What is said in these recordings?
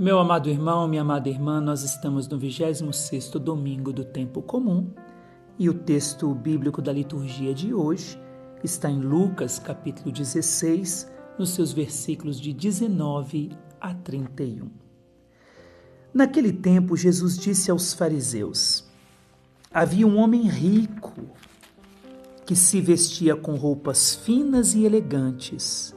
Meu amado irmão, minha amada irmã, nós estamos no 26º domingo do tempo comum e o texto bíblico da liturgia de hoje está em Lucas, capítulo 16, nos seus versículos de 19 a 31. Naquele tempo, Jesus disse aos fariseus: havia um homem rico que se vestia com roupas finas e elegantes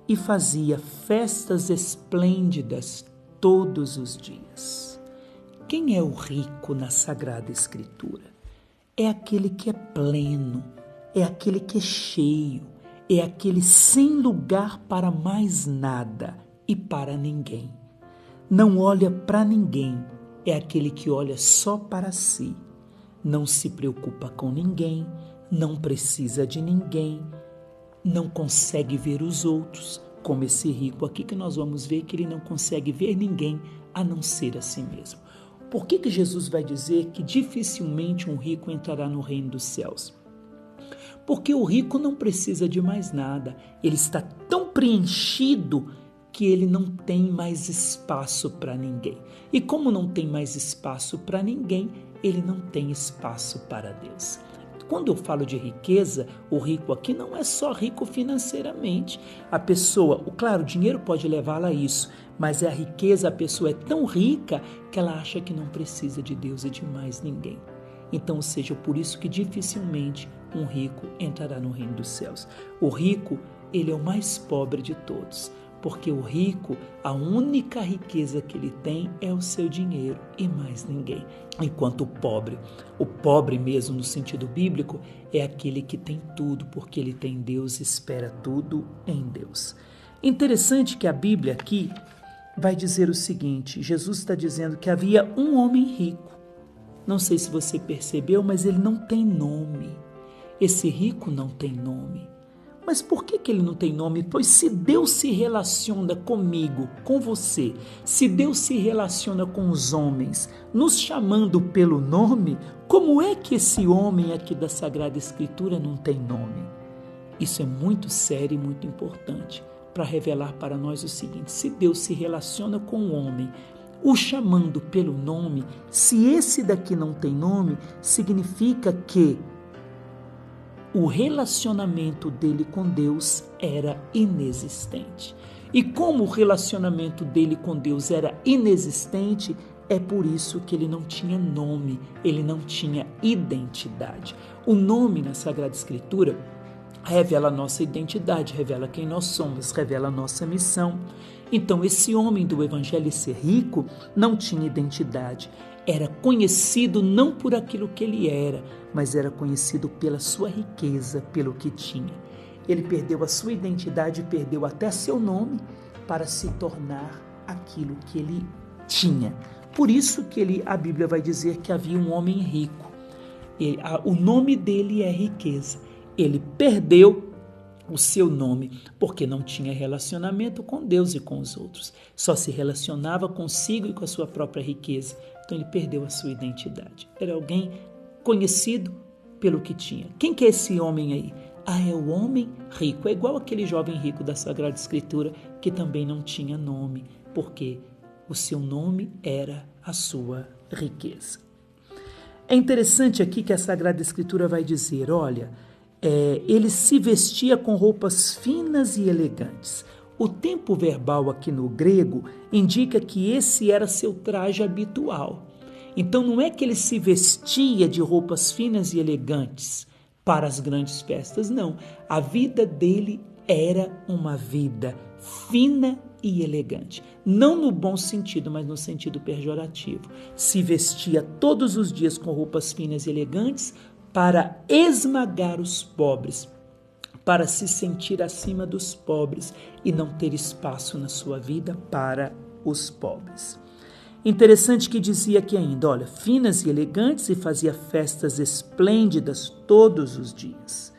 e fazia festas esplêndidas todos os dias. Quem é o rico na Sagrada Escritura? É aquele que é pleno, é aquele que é cheio, é aquele sem lugar para mais nada e para ninguém. Não olha para ninguém, é aquele que olha só para si. Não se preocupa com ninguém, não precisa de ninguém, não consegue ver os outros, como esse rico aqui que nós vamos ver que ele não consegue ver ninguém a não ser a si mesmo. Por que Jesus vai dizer que dificilmente um rico entrará no reino dos céus? Porque o rico não precisa de mais nada, ele está tão preenchido que ele não tem mais espaço para ninguém. E como não tem mais espaço para ninguém, ele não tem espaço para Deus. Quando eu falo de riqueza, o rico aqui não é só rico financeiramente. A pessoa, claro, o dinheiro pode levá-la a isso, mas a riqueza, a pessoa é tão rica que ela acha que não precisa de Deus e de mais ninguém. Então, ou seja, por isso que dificilmente um rico entrará no reino dos céus. O rico, ele é o mais pobre de todos, porque o rico, a única riqueza que ele tem é o seu dinheiro e mais ninguém. Enquanto o pobre mesmo no sentido bíblico, é aquele que tem tudo, porque ele tem Deus e espera tudo em Deus. Interessante que a Bíblia aqui vai dizer o seguinte: Jesus está dizendo que havia um homem rico. Não sei se você percebeu, mas ele não tem nome. Esse rico não tem nome. Mas por que ele não tem nome? Pois se Deus se relaciona comigo, com você, se Deus se relaciona com os homens, nos chamando pelo nome, como é que esse homem aqui da Sagrada Escritura não tem nome? Isso é muito sério e muito importante para revelar para nós o seguinte: se Deus se relaciona com o homem, o chamando pelo nome, se esse daqui não tem nome, significa que o relacionamento dele com Deus era inexistente. E como o relacionamento dele com Deus era inexistente, é por isso que ele não tinha nome, ele não tinha identidade. O nome na Sagrada Escritura revela a nossa identidade, revela quem nós somos, revela a nossa missão. Então, esse homem do Evangelho, esse rico, não tinha identidade. Era conhecido não por aquilo que ele era, mas era conhecido pela sua riqueza, pelo que tinha. Ele perdeu a sua identidade, perdeu até seu nome para se tornar aquilo que ele tinha. Por isso que a Bíblia vai dizer que havia um homem rico. O nome dele é riqueza. Ele perdeu o seu nome porque não tinha relacionamento com Deus e com os outros. Só se relacionava consigo e com a sua própria riqueza. Então ele perdeu a sua identidade. Era alguém conhecido pelo que tinha. Quem que é esse homem aí? É o homem rico. É igual aquele jovem rico da Sagrada Escritura que também não tinha nome, porque o seu nome era a sua riqueza. É interessante aqui que a Sagrada Escritura vai dizer, olha, ele se vestia com roupas finas e elegantes. O tempo verbal aqui no grego indica que esse era seu traje habitual. Então não é que ele se vestia de roupas finas e elegantes para as grandes festas, não. A vida dele era uma vida fina e elegante. Não no bom sentido, mas no sentido pejorativo. Se vestia todos os dias com roupas finas e elegantes para esmagar os pobres, para se sentir acima dos pobres e não ter espaço na sua vida para os pobres. Interessante que dizia aqui ainda, olha, finas e elegantes, e fazia festas esplêndidas todos os dias.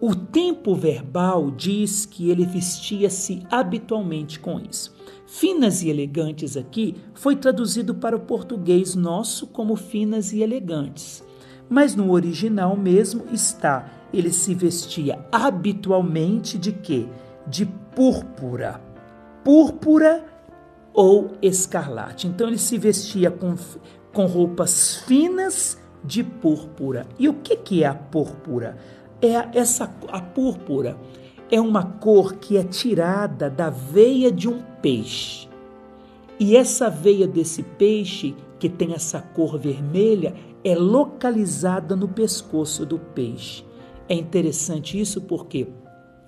O tempo verbal diz que ele vestia-se habitualmente com isso. Finas e elegantes aqui foi traduzido para o português nosso como finas e elegantes. Mas no original mesmo está, ele se vestia habitualmente de quê? De púrpura. Púrpura ou escarlate. Então ele se vestia com roupas finas de púrpura. E o que é a púrpura? A púrpura é uma cor que é tirada da veia de um peixe. E essa veia desse peixe, que tem essa cor vermelha, é localizada no pescoço do peixe. É interessante isso porque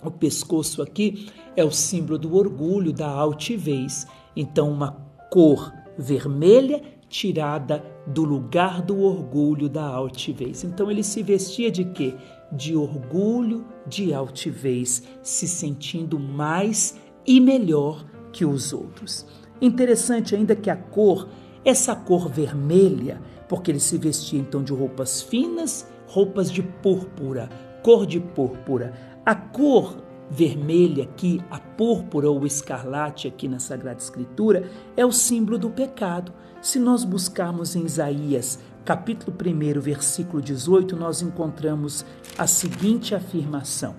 o pescoço aqui é o símbolo do orgulho, da altivez. Então, uma cor vermelha tirada do lugar do orgulho, da altivez. Então, ele se vestia de quê? De orgulho, de altivez, se sentindo mais e melhor que os outros. Interessante ainda que essa cor vermelha, porque ele se vestia então de roupas finas, roupas de púrpura, cor de púrpura. A cor vermelha aqui, a púrpura ou o escarlate aqui na Sagrada Escritura, é o símbolo do pecado. Se nós buscarmos em Isaías, capítulo 1, versículo 18, nós encontramos a seguinte afirmação: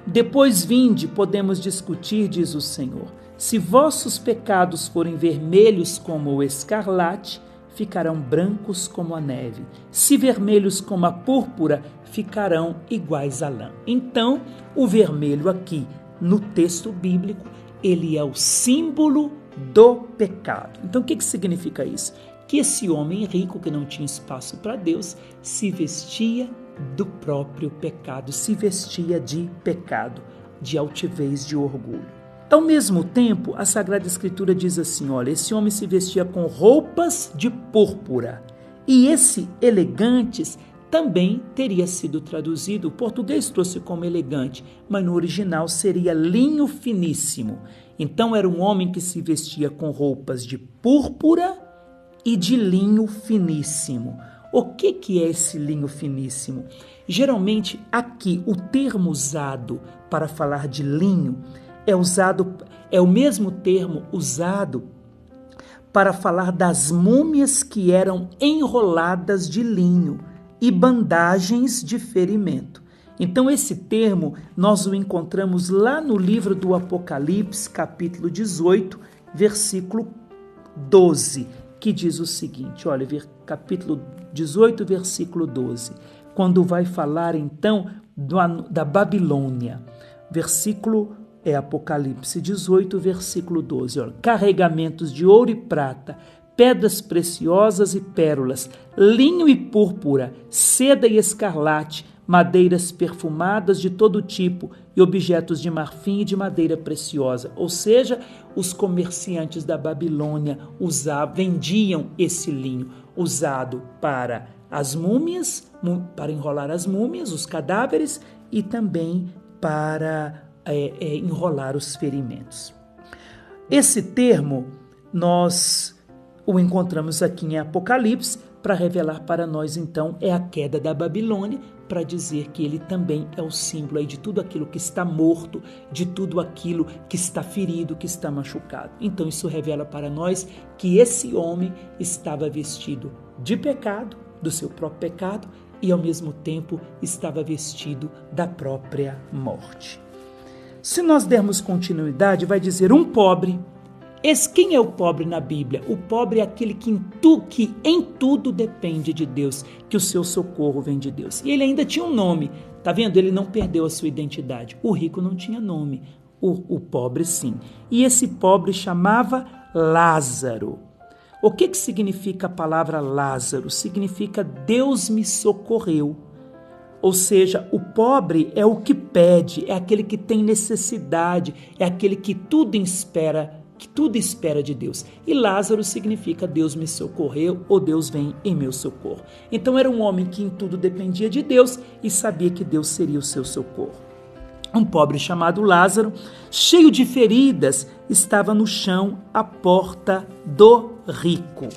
depois vinde, podemos discutir, diz o Senhor. Se vossos pecados forem vermelhos como o escarlate, ficarão brancos como a neve. Se vermelhos como a púrpura, ficarão iguais à lã. Então, o vermelho aqui, no texto bíblico, ele é o símbolo do pecado. Então, o que significa isso? Que esse homem rico, que não tinha espaço para Deus, se vestia do próprio pecado, se vestia de pecado, de altivez, de orgulho. Ao mesmo tempo, a Sagrada Escritura diz assim, olha, esse homem se vestia com roupas de púrpura. E esse elegantes também teria sido traduzido, o português trouxe como elegante, mas no original seria linho finíssimo. Então era um homem que se vestia com roupas de púrpura e de linho finíssimo. O que é esse linho finíssimo? Geralmente aqui o termo usado para falar de linho é o mesmo termo usado para falar das múmias que eram enroladas de linho e bandagens de ferimento. Então esse termo nós o encontramos lá no livro do Apocalipse, capítulo 18, versículo 12, que diz o seguinte, olha, capítulo 18, versículo 12, quando vai falar então da Babilônia, Apocalipse 18, versículo 12, olha, carregamentos de ouro e prata, pedras preciosas e pérolas, linho e púrpura, seda e escarlate, madeiras perfumadas de todo tipo e objetos de marfim e de madeira preciosa. Ou seja, os comerciantes da Babilônia vendiam esse linho usado para as múmias, para enrolar as múmias, os cadáveres e também para enrolar os ferimentos. Esse termo nós o encontramos aqui em Apocalipse para revelar para nós então é a queda da Babilônia, para dizer que ele também é o símbolo aí de tudo aquilo que está morto, de tudo aquilo que está ferido, que está machucado. Então isso revela para nós que esse homem estava vestido de pecado, do seu próprio pecado, e ao mesmo tempo estava vestido da própria morte. Se nós dermos continuidade, vai dizer um pobre. Quem é o pobre na Bíblia? O pobre é aquele que em tudo depende de Deus, que o seu socorro vem de Deus. E ele ainda tinha um nome, tá vendo? Ele não perdeu a sua identidade. O rico não tinha nome, o pobre sim. E esse pobre chamava Lázaro. O que significa a palavra Lázaro? Significa Deus me socorreu. Ou seja, o pobre é o que pede, é aquele que tem necessidade, é aquele que tudo espera de Deus. E Lázaro significa Deus me socorreu ou Deus vem em meu socorro. Então era um homem que em tudo dependia de Deus e sabia que Deus seria o seu socorro. Um pobre chamado Lázaro, cheio de feridas, estava no chão à porta do rico.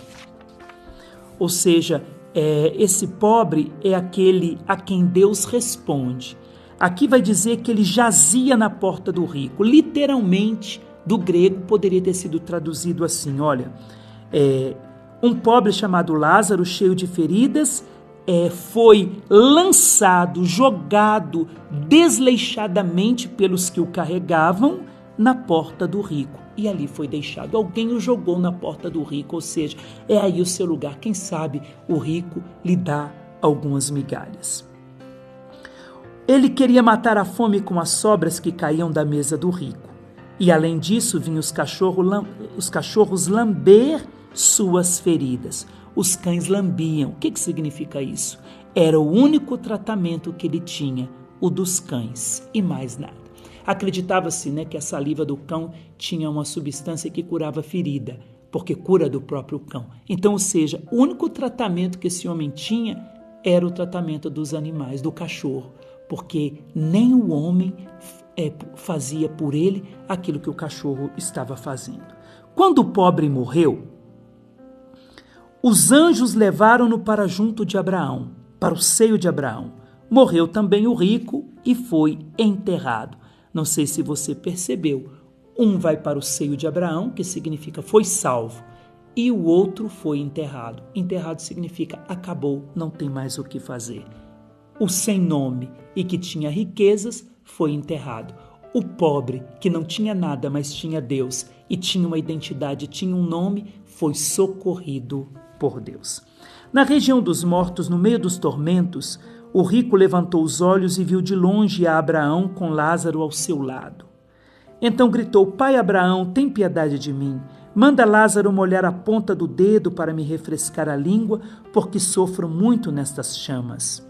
Ou seja, esse pobre é aquele a quem Deus responde. Aqui vai dizer que ele jazia na porta do rico. Literalmente, do grego poderia ter sido traduzido assim, olha, um pobre chamado Lázaro, cheio de feridas, foi lançado, jogado desleixadamente pelos que o carregavam na porta do rico. e ali foi deixado. Alguém o jogou na porta do rico, ou seja, é aí o seu lugar. Quem sabe o rico lhe dá algumas migalhas. Ele queria matar a fome com as sobras que caíam da mesa do rico. E além disso, vinham os cachorros lamber suas feridas. Os cães lambiam. O que significa isso? Era o único tratamento que ele tinha, o dos cães, e mais nada. Acreditava-se, que a saliva do cão tinha uma substância que curava ferida, porque cura do próprio cão. Então, ou seja, o único tratamento que esse homem tinha era o tratamento dos animais, do cachorro, porque nem o homem fazia por ele aquilo que o cachorro estava fazendo. Quando o pobre morreu, os anjos levaram-no para junto de Abraão, para o seio de Abraão. Morreu também o rico e foi enterrado. Não sei se você percebeu, um vai para o seio de Abraão, que significa foi salvo, e o outro foi enterrado. Enterrado significa acabou, não tem mais o que fazer. O sem nome e que tinha riquezas foi enterrado. O pobre, que não tinha nada, mas tinha Deus e tinha uma identidade, tinha um nome, foi socorrido por Deus. Na região dos mortos, no meio dos tormentos, o rico levantou os olhos e viu de longe a Abraão com Lázaro ao seu lado. Então gritou: Pai Abraão, tem piedade de mim. Manda Lázaro molhar a ponta do dedo para me refrescar a língua, porque sofro muito nestas chamas.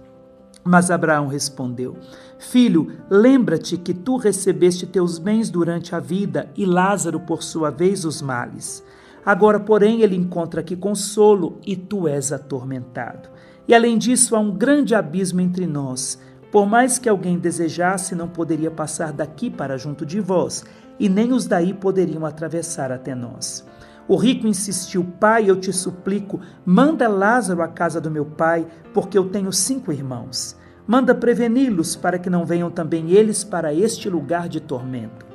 Mas Abraão respondeu: Filho, lembra-te que tu recebeste teus bens durante a vida e Lázaro, por sua vez, os males. Agora, porém, ele encontra aqui consolo e tu és atormentado. E além disso, há um grande abismo entre nós. Por mais que alguém desejasse, não poderia passar daqui para junto de vós, e nem os daí poderiam atravessar até nós. O rico insistiu: Pai, eu te suplico, manda Lázaro à casa do meu pai, porque eu tenho 5 irmãos. Manda preveni-los para que não venham também eles para este lugar de tormento.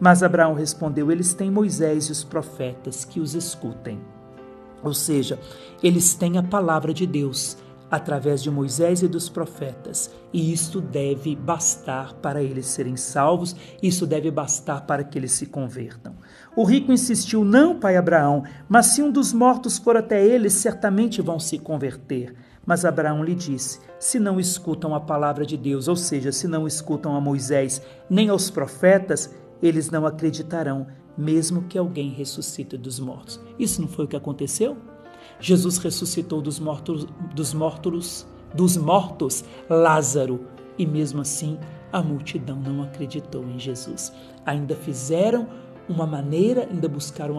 Mas Abraão respondeu: Eles têm Moisés e os profetas, que os escutem. Ou seja, eles têm a palavra de Deus, através de Moisés e dos profetas, e isto deve bastar para eles serem salvos, isso deve bastar para que eles se convertam. O rico insistiu: Não, pai Abraão, mas se um dos mortos for até eles, certamente vão se converter. Mas Abraão lhe disse: Se não escutam a palavra de Deus, ou seja, se não escutam a Moisés nem aos profetas, eles não acreditarão, mesmo que alguém ressuscite dos mortos. Isso não foi o que aconteceu? Jesus ressuscitou dos mortos Lázaro, e mesmo assim a multidão não acreditou em Jesus. Ainda buscaram uma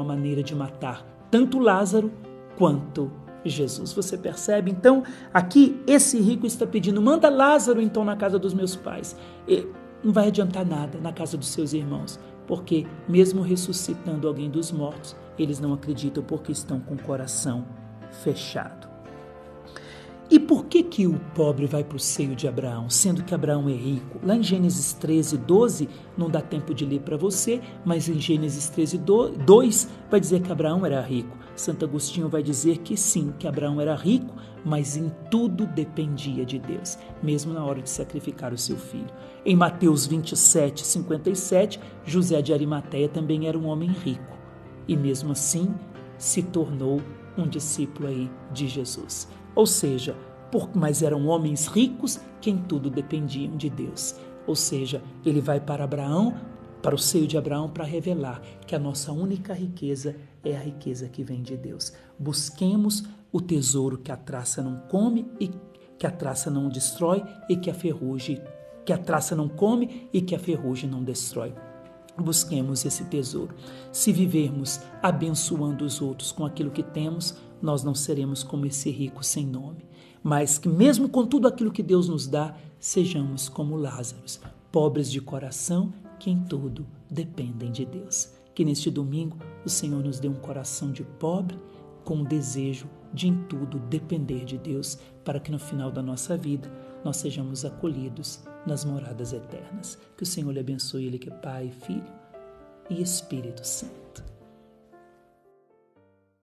maneira de matar tanto Lázaro quanto Jesus. Você percebe? Então, aqui esse rico está pedindo: manda Lázaro então na casa dos meus pais. E não vai adiantar nada na casa dos seus irmãos, porque mesmo ressuscitando alguém dos mortos, eles não acreditam porque estão com o coração fechado. E por que o pobre vai para o seio de Abraão, sendo que Abraão é rico? Lá em Gênesis 13, 12, não dá tempo de ler para você, mas em Gênesis 13, 2, vai dizer que Abraão era rico. Santo Agostinho vai dizer que sim, que Abraão era rico, mas em tudo dependia de Deus, mesmo na hora de sacrificar o seu filho. Em Mateus 27, 57, José de Arimateia também era um homem rico, e mesmo assim se tornou um discípulo aí de Jesus. Ou seja, mas eram homens ricos que em tudo dependiam de Deus. Ou seja, ele vai para Abraão, para o seio de Abraão, para revelar que a nossa única riqueza é a riqueza que vem de Deus. Busquemos o tesouro que a traça não come e que a traça não destrói, e que a traça não come e que a ferrugem não destrói. Busquemos esse tesouro. Se vivermos abençoando os outros com aquilo que temos, nós não seremos como esse rico sem nome. Mas que mesmo com tudo aquilo que Deus nos dá, sejamos como Lázaro, pobres de coração, que em tudo dependem de Deus. Que neste domingo o Senhor nos dê um coração de pobre, com o desejo de em tudo depender de Deus, para que no final da nossa vida nós sejamos acolhidos nas moradas eternas. Que o Senhor lhe abençoe, Ele que é Pai, Filho e Espírito Santo.